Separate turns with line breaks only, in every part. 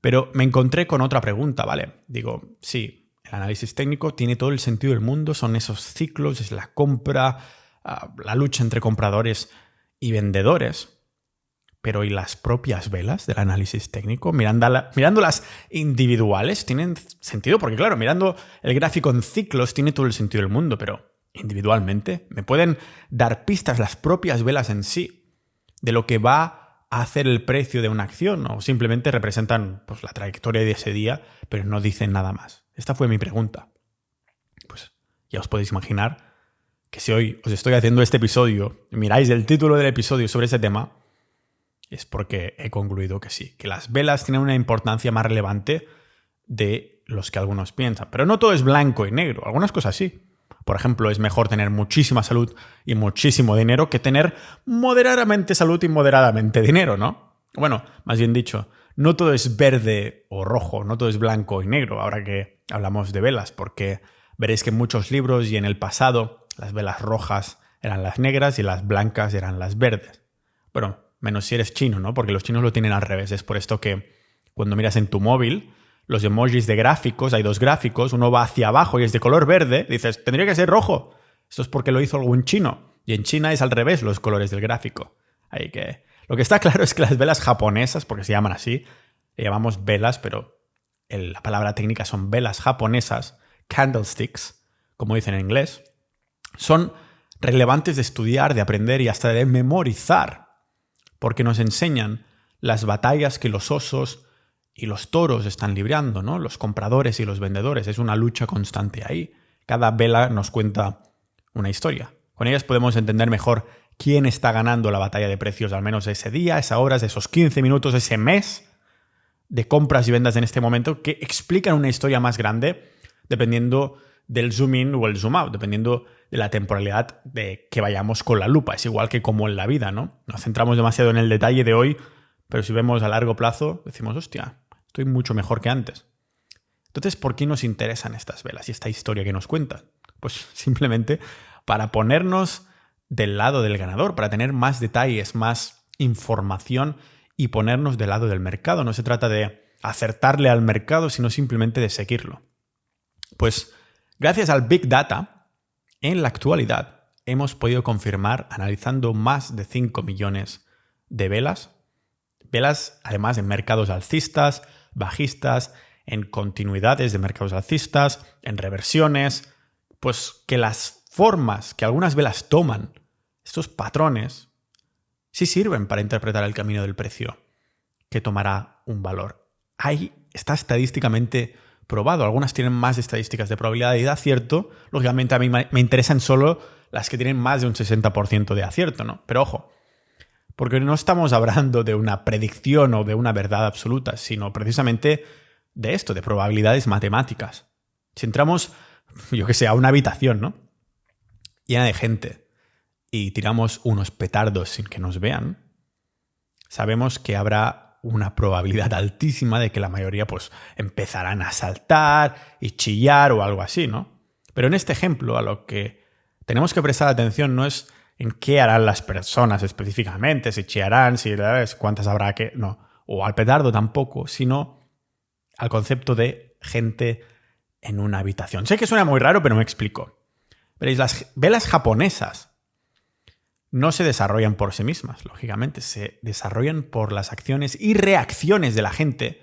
Pero me encontré con otra pregunta, ¿vale? Digo, sí, el análisis técnico tiene todo el sentido del mundo, son esos ciclos, es la compra, la lucha entre compradores y vendedores. Pero ¿y las propias velas del análisis técnico? Mirándolas individuales tienen sentido, porque claro, mirando el gráfico en ciclos tiene todo el sentido del mundo, pero individualmente me pueden dar pistas las propias velas en sí de lo que va a hacer el precio de una acción, o simplemente representan pues, la trayectoria de ese día, pero no dicen nada más. Esta fue mi pregunta. Pues ya os podéis imaginar que si hoy os estoy haciendo este episodio y miráis el título del episodio sobre ese tema, es porque he concluido que sí, que las velas tienen una importancia más relevante de los que algunos piensan. Pero no todo es blanco y negro, algunas cosas sí. Por ejemplo, es mejor tener muchísima salud y muchísimo dinero que tener moderadamente salud y moderadamente dinero, ¿no? Bueno, más bien dicho, no todo es verde o rojo, no todo es blanco y negro, ahora que hablamos de velas, porque veréis que en muchos libros y en el pasado las velas rojas eran las negras y las blancas eran las verdes. Bueno, menos si eres chino, ¿no? Porque los chinos lo tienen al revés. Es por esto que cuando miras en tu móvil, los emojis de gráficos, hay dos gráficos, uno va hacia abajo y es de color verde, dices, tendría que ser rojo. Esto es porque lo hizo algún chino. Y en China es al revés los colores del gráfico. Ahí que lo que está claro es que las velas japonesas, porque se llaman así, le llamamos velas, pero la palabra técnica son velas japonesas, candlesticks, como dicen en inglés, son relevantes de estudiar, de aprender y hasta de memorizar, porque nos enseñan las batallas que los osos y los toros están librando, ¿no? Los compradores y los vendedores. Es una lucha constante ahí. Cada vela nos cuenta una historia. Con ellas podemos entender mejor quién está ganando la batalla de precios, al menos ese día, esa hora, esos 15 minutos, ese mes de compras y ventas en este momento, que explican una historia más grande dependiendo del zoom in o el zoom out, dependiendo de la temporalidad de que vayamos con la lupa. Es igual que como en la vida, ¿no? Nos centramos demasiado en el detalle de hoy, pero si vemos a largo plazo, decimos, hostia, estoy mucho mejor que antes. Entonces, ¿por qué nos interesan estas velas y esta historia que nos cuentan? Pues simplemente para ponernos del lado del ganador, para tener más detalles, más información y ponernos del lado del mercado. No se trata de acertarle al mercado, sino simplemente de seguirlo. Pues gracias al Big Data, en la actualidad hemos podido confirmar, analizando más de 5 millones de velas además en mercados alcistas, bajistas, en continuidades de mercados alcistas, en reversiones, pues que las formas que algunas velas toman, estos patrones, sí sirven para interpretar el camino del precio que tomará un valor. Ahí está estadísticamente probado. Algunas tienen más estadísticas de probabilidad y de acierto. Lógicamente a mí me interesan solo las que tienen más de un 60% de acierto, ¿no? Pero ojo, porque no estamos hablando de una predicción o de una verdad absoluta, sino precisamente de esto, de probabilidades matemáticas. Si entramos, yo que sé, a una habitación, ¿no? Llena de gente y tiramos unos petardos sin que nos vean, sabemos que habrá una probabilidad altísima de que la mayoría pues empezarán a saltar y chillar o algo así, ¿no? Pero en este ejemplo a lo que tenemos que prestar atención no es en qué harán las personas específicamente, si chillarán, si cuántas habrá que... No, o al petardo tampoco, sino al concepto de gente en una habitación. Sé que suena muy raro, pero me explico. Veréis, las velas japonesas no se desarrollan por sí mismas, lógicamente, se desarrollan por las acciones y reacciones de la gente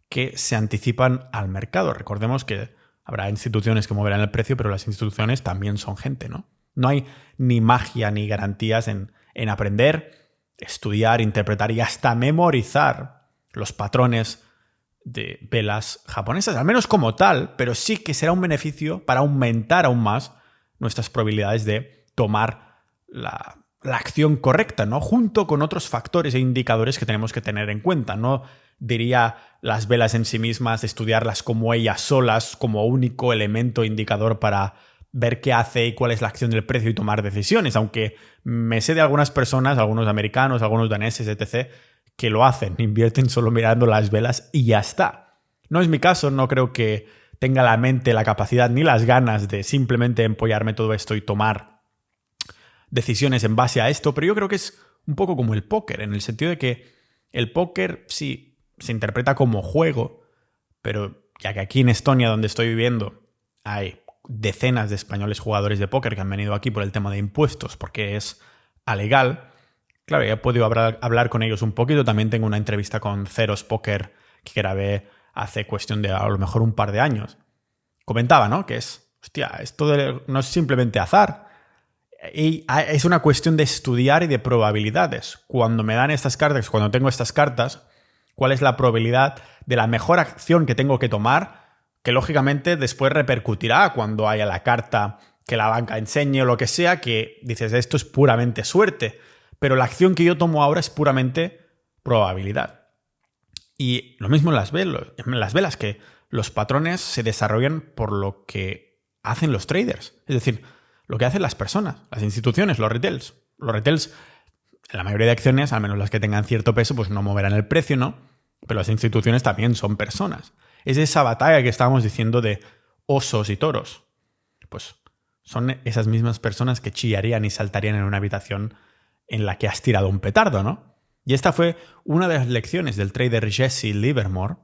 que se anticipan al mercado. Recordemos que habrá instituciones que moverán el precio, pero las instituciones también son gente, ¿no? No hay ni magia ni garantías en aprender, estudiar, interpretar y hasta memorizar los patrones de velas japonesas, al menos como tal, pero sí que será un beneficio para aumentar aún más nuestras probabilidades de tomar la acción correcta, ¿no? Junto con otros factores e indicadores que tenemos que tener en cuenta. No diría las velas en sí mismas, estudiarlas como ellas solas, como único elemento indicador para ver qué hace y cuál es la acción del precio y tomar decisiones, aunque me sé de algunas personas, algunos americanos, algunos daneses, etc., que lo hacen, invierten solo mirando las velas y ya está. No es mi caso, no creo que tenga la mente, la capacidad ni las ganas de simplemente empollarme todo esto y tomar decisiones en base a esto, pero yo creo que es un poco como el póker, en el sentido de que el póker, sí, se interpreta como juego, pero ya que aquí en Estonia, donde estoy viviendo, hay decenas de españoles jugadores de póker que han venido aquí por el tema de impuestos, porque es alegal. Claro, ya he podido hablar con ellos un poquito. También tengo una entrevista con Ceros Poker que grabé hace cuestión de a lo mejor un par de años. Comentaba, ¿no? Que esto no es simplemente azar. Y es una cuestión de estudiar y de probabilidades. Cuando me dan estas cartas, cuando tengo estas cartas, ¿cuál es la probabilidad de la mejor acción que tengo que tomar? Que lógicamente después repercutirá cuando haya la carta que la banca enseñe o lo que sea, que dices, esto es puramente suerte. Pero la acción que yo tomo ahora es puramente probabilidad. Y lo mismo en las velas, que los patrones se desarrollan por lo que hacen los traders. Es decir, lo que hacen las personas, las instituciones, los retails. Los retails, en la mayoría de acciones, al menos las que tengan cierto peso, pues no moverán el precio, ¿no? Pero las instituciones también son personas. Es esa batalla que estábamos diciendo de osos y toros. Pues son esas mismas personas que chillarían y saltarían en una habitación en la que has tirado un petardo, ¿no? Y esta fue una de las lecciones del trader Jesse Livermore,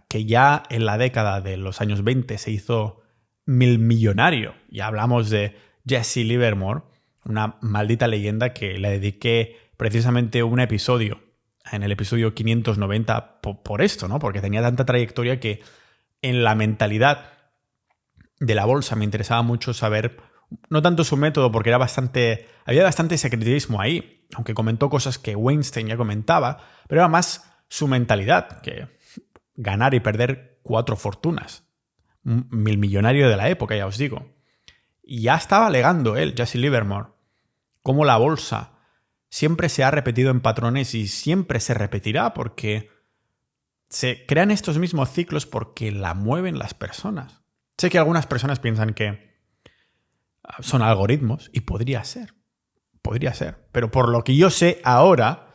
que ya en la década de los años 20 se hizo millonario. Ya hablamos de Jesse Livermore, una maldita leyenda que le dediqué precisamente un episodio, en el episodio 590, por esto, ¿no? Porque tenía tanta trayectoria que en la mentalidad de la bolsa me interesaba mucho saber, no tanto su método, porque había bastante secretismo ahí, aunque comentó cosas que Weinstein ya comentaba, pero era más su mentalidad, que ganar y perder 4 fortunas. Un millonario de la época, ya os digo. Y ya estaba alegando él, Jesse Livermore, cómo la bolsa siempre se ha repetido en patrones y siempre se repetirá porque se crean estos mismos ciclos porque la mueven las personas. Sé que algunas personas piensan que son algoritmos y podría ser, pero por lo que yo sé ahora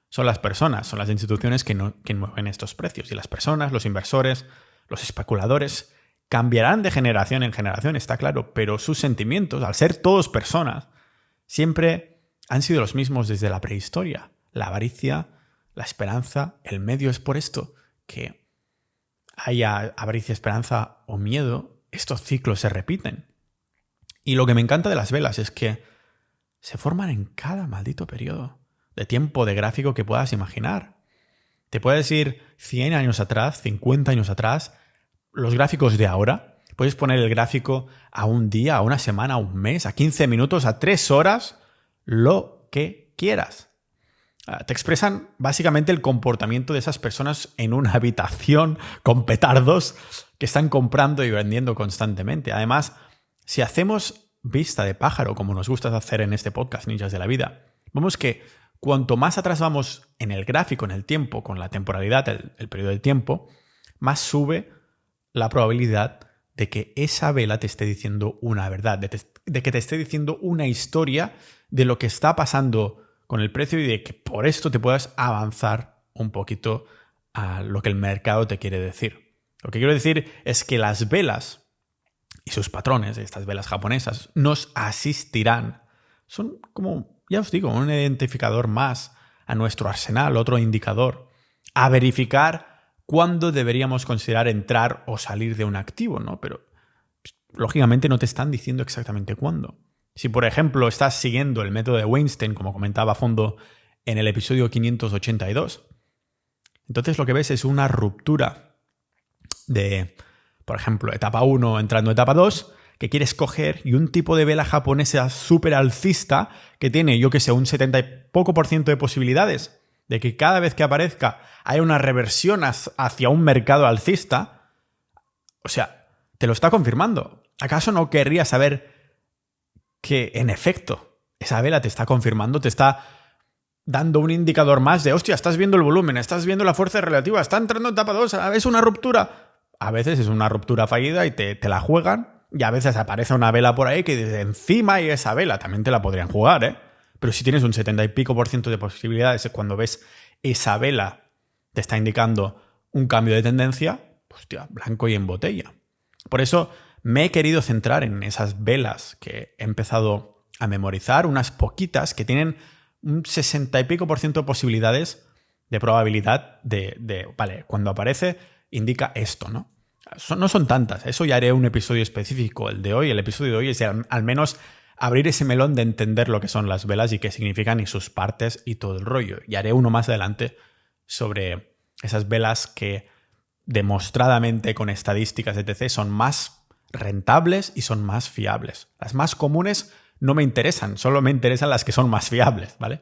son las personas, son las instituciones que mueven estos precios y las personas, los inversores, los especuladores cambiarán de generación en generación, está claro, pero sus sentimientos, al ser todos personas, siempre han sido los mismos desde la prehistoria. La avaricia, la esperanza, el medio. Es por esto que haya avaricia, esperanza o miedo, estos ciclos se repiten. Y lo que me encanta de las velas es que se forman en cada maldito periodo de tiempo de gráfico que puedas imaginar. Te puedes ir 100 años atrás, 50 años atrás, los gráficos de ahora. Puedes poner el gráfico a un día, a una semana, a un mes, a 15 minutos, a 3 horas, lo que quieras. Te expresan básicamente el comportamiento de esas personas en una habitación con petardos que están comprando y vendiendo constantemente. Además, si hacemos vista de pájaro, como nos gusta hacer en este podcast Ninjas de la Vida, vemos que cuanto más atrás vamos en el gráfico, en el tiempo, con la temporalidad, el periodo de tiempo, más sube la probabilidad de que esa vela te esté diciendo una verdad, de que te esté diciendo una historia de lo que está pasando con el precio y de que por esto te puedas avanzar un poquito a lo que el mercado te quiere decir. Lo que quiero decir es que las velas y sus patrones, estas velas japonesas, nos asistirán. Son como, ya os digo, un identificador más a nuestro arsenal, otro indicador, a verificar cuándo deberíamos considerar entrar o salir de un activo, ¿no? Pero lógicamente no te están diciendo exactamente cuándo. Si, por ejemplo, estás siguiendo el método de Weinstein, como comentaba a fondo en el episodio 582, entonces lo que ves es una ruptura de, por ejemplo, etapa 1 entrando a etapa 2, que quieres coger, y un tipo de vela japonesa súper alcista que tiene, yo que sé, un 70 y poco % de posibilidades de que cada vez que aparezca haya una reversión hacia un mercado alcista, o sea, te lo está confirmando. ¿Acaso no querrías saber que, en efecto, esa vela te está confirmando, te está dando un indicador más de, hostia, estás viendo el volumen, estás viendo la fuerza relativa, está entrando en etapa 2, es una ruptura? A veces es una ruptura fallida y te la juegan, y a veces aparece una vela por ahí que dice, encima hay esa vela, también te la podrían jugar, ¿eh? Pero si tienes un 70 y pico % de posibilidades, cuando ves esa vela te está indicando un cambio de tendencia, hostia, blanco y en botella. Por eso me he querido centrar en esas velas que he empezado a memorizar, unas poquitas que tienen un 60 y pico % de posibilidades de probabilidad vale, cuando aparece indica esto, ¿no? No son tantas, eso ya haré un episodio específico. El episodio de hoy es al menos abrir ese melón de entender lo que son las velas y qué significan y sus partes y todo el rollo. Y haré uno más adelante sobre esas velas que demostradamente con estadísticas, etc., son más rentables y son más fiables. Las más comunes no me interesan, solo me interesan las que son más fiables, ¿vale?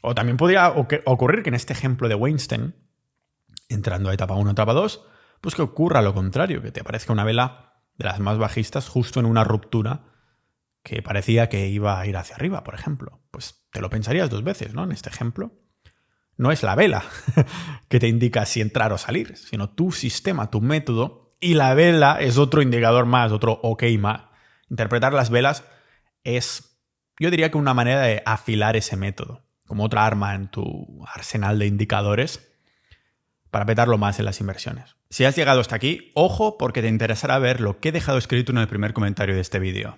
O también podría ocurrir que en este ejemplo de Weinstein, entrando a etapa 1, etapa 2, pues que ocurra lo contrario, que te aparezca una vela de las más bajistas justo en una ruptura que parecía que iba a ir hacia arriba, por ejemplo. Pues te lo pensarías dos veces, ¿no? En este ejemplo, no es la vela que te indica si entrar o salir, sino tu sistema, tu método, y la vela es otro indicador más, otro ok más. Interpretar las velas es, yo diría que una manera de afilar ese método, como otra arma en tu arsenal de indicadores para petarlo más en las inversiones. Si has llegado hasta aquí, ojo porque te interesará ver lo que he dejado escrito en el primer comentario de este vídeo.